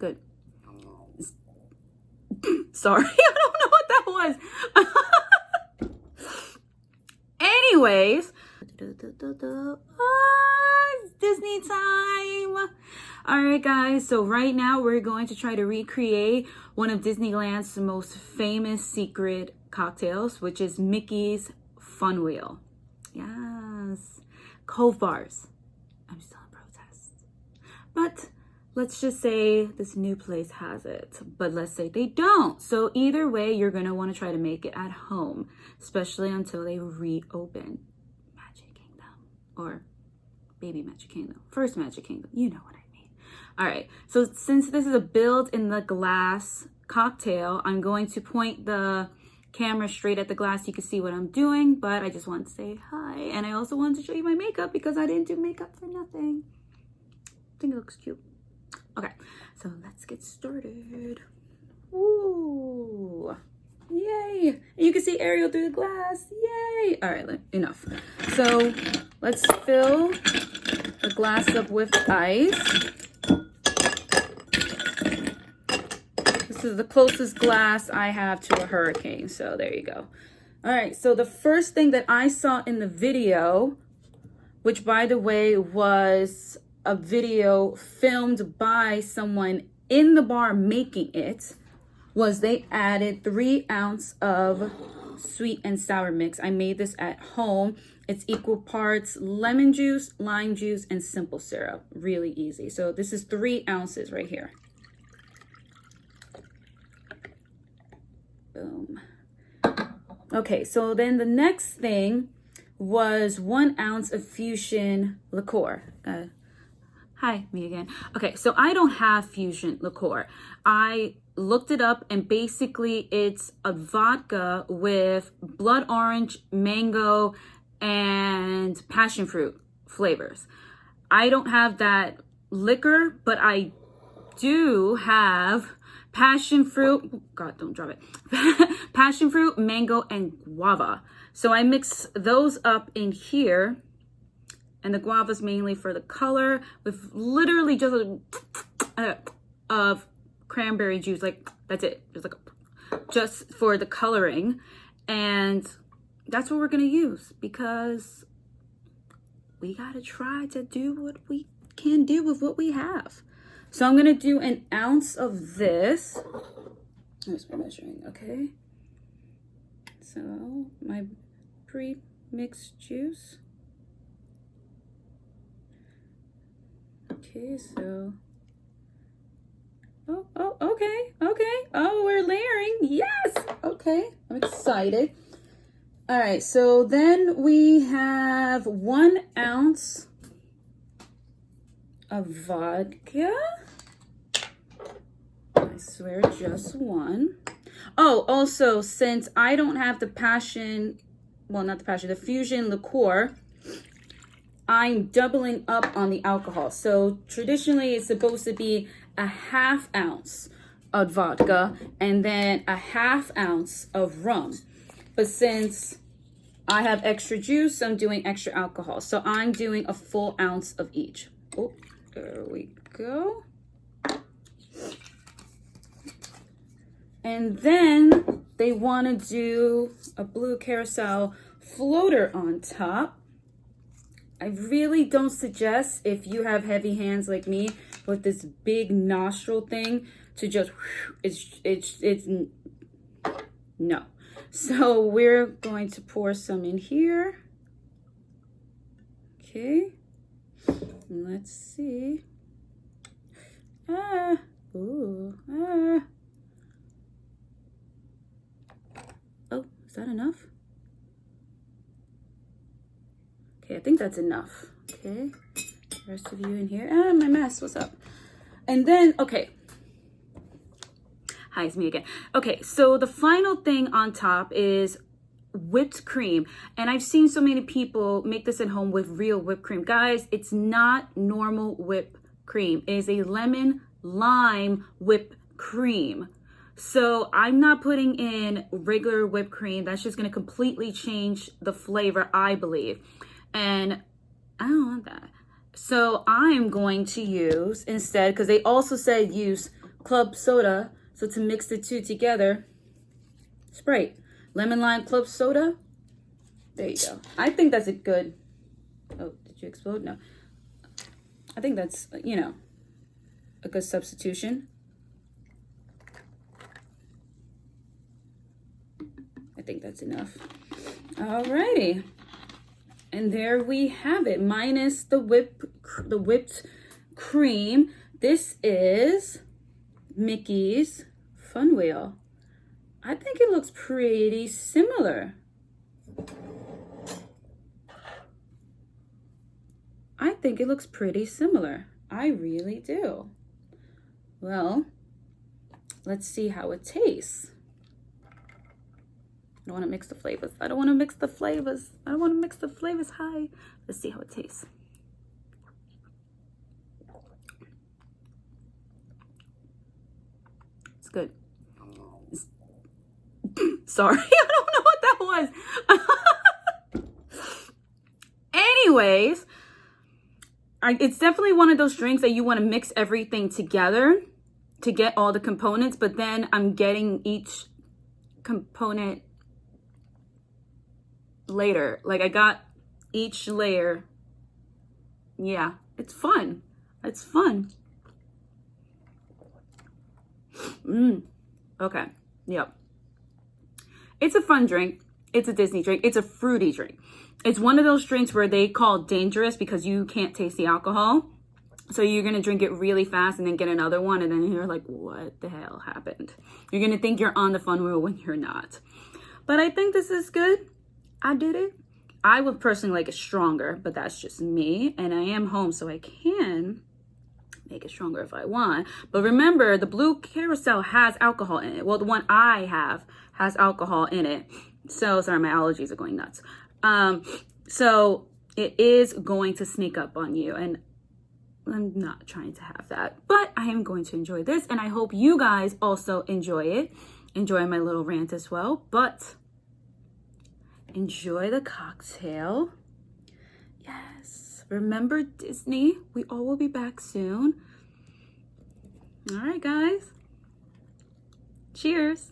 Good. Sorry, I don't know what that was. Anyways, it's Disney time. All right, guys. So right now we're going to try to recreate one of Disneyland's most famous secret cocktails, which is Mickey's Fun Wheel. Yes, Cove Bars. I'm still in protest, but let's just say this new place has it, but let's say they don't. So either way, you're gonna wanna try to make it at home, especially until they reopen Magic Kingdom, or Baby Magic Kingdom, First Magic Kingdom, you know what I mean. All right, so since this is a build in the glass cocktail, I'm going to point the camera straight at the glass. You can see what I'm doing, but I just wanted to say hi. And I also wanted to show you my makeup because I didn't do makeup for nothing. I think it looks cute. Okay, so let's get started. Woo! Yay! You can see Ariel through the glass. Yay! All right, enough. So let's fill the glass up with ice. This is the closest glass I have to a hurricane, so there you go. All right, so the first thing that I saw in the video, which by the way was a video filmed by someone in the bar making it, was they added 3 ounces of sweet and sour mix. I made this at home. It's equal parts lemon juice, lime juice, and simple syrup. Really easy. So this is 3 ounces right here. Boom. Okay, so then the next thing was 1 ounce of fusion liqueur. Hi, me again. Okay, so I don't have fusion liqueur. I looked it up and basically it's a vodka with blood orange, mango, and passion fruit flavors. I don't have that liquor, but I do have passion fruit. God, don't drop it. Passion fruit, mango, and guava. So I mix those up in here. And the guava is mainly for the color, with literally just of cranberry juice. Like, that's it. Just for the coloring. And that's what we're going to use, because we got to try to do what we can do with what we have. So I'm going to do 1 ounce of this. Here's my measuring, okay? So my pre-mixed juice. Okay, so, okay. Oh, we're layering. Yes. Okay, I'm excited. All right, so then we have 1 ounce of vodka. I swear, just one. Oh, also, since I don't have the the fusion liqueur, I'm doubling up on the alcohol. So traditionally it's supposed to be 1/2 ounce of vodka and then 1/2 ounce of rum. But since I have extra juice, I'm doing extra alcohol. So I'm doing a full ounce of each. Oh, there we go. And then they want to do a blue carousel floater on top. I really don't suggest, if you have heavy hands like me with this big nostril thing, to just, it's no. So we're going to pour some in here. Okay. Let's see. Oh, is that enough? Okay, I think that's enough. Okay, the rest of you in here. My mess, what's up? And then, okay. Hi, it's me again. Okay, so the final thing on top is whipped cream. And I've seen so many people make this at home with real whipped cream. Guys, it's not normal whipped cream. It is a lemon lime whipped cream. So I'm not putting in regular whipped cream. That's just going to completely change the flavor, I believe. And I don't want that. So I'm going to use instead, because they also said use club soda. So to mix the two together, Sprite, lemon lime club soda. There you go. I think that's a good, oh, did you explode? No. I think that's, you know, a good substitution. I think that's enough. Alrighty. And there we have it, minus the whipped cream. This is Mickey's Fun Wheel. I think it looks pretty similar. I think it looks pretty similar. I really do. Well, let's see how it tastes. I don't want to mix the flavors. I don't want to mix the flavors. I don't want to mix the flavors. Hi. Let's see how it tastes. It's good. Sorry, I don't know what that was. Anyways, it's definitely one of those drinks that you want to mix everything together to get all the components, but then I'm getting each component later. Like I got each layer. Yeah, it's fun. It's fun. Okay. Yep. It's a fun drink. It's a Disney drink. It's a fruity drink. It's one of those drinks where they call dangerous because you can't taste the alcohol. So you're going to drink it really fast and then get another one. And then you're like, what the hell happened? You're going to think you're on the fun wheel when you're not. But I think this is good. I did it. I would personally like it stronger, but that's just me. And I am home, so I can make it stronger if I want. But remember, the Blue Curac has alcohol in it. Well, the one I have has alcohol in it. So, sorry, my allergies are going nuts. So it is going to sneak up on you, and I'm not trying to have that, but I am going to enjoy this, and I hope you guys also enjoy it. Enjoy my little rant as well, but enjoy the cocktail. Yes. Remember Disney. We all will be back soon. All right, guys. Cheers.